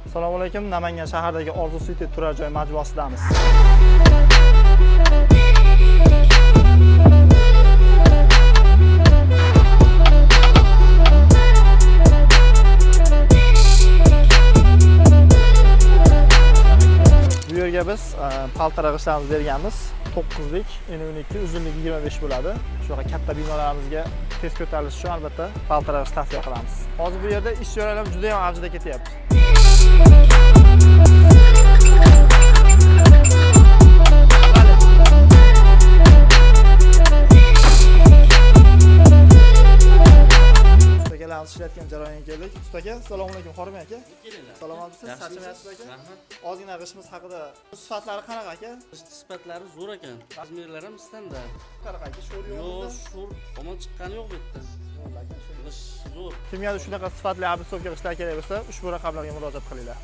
Assalomu alaykum. Namangan shahridagi Orzu City turar joy majmuasidamiz. Bu yerga biz paltar g'ishlarimizni berganmiz. 9lik, eni 12, uzunligi 25 bo'ladi. Shunaqa katta binolarimizga tez ko'tarilishi uchun albatta paltar g'ish tavsiya qilamiz. Hozir bu yerda ish joylari juda ham avjida ketyapti. Ustakalarimiz ishlayotgan jarayonga keldik. Usta aka, assalomu alaykum, Xormay aka. Salomatmisiz? Charchamayapsiz aka? Rahmat. Ozgina g'ishimiz haqida sifatlari qanaqa aka? Sifatlari zo'r ekan. Razmerlari ham standart. Qanaqa aka? Sho'r yo'qmi? Yo'q, sho'r omon chiqqani yo'q bu yerda. G'ish zo'r. Kimgadir shunaqa sifatli abisovka g'ishlar kerak bo'lsa, ushbu raqamlarga murojaat qilinglar.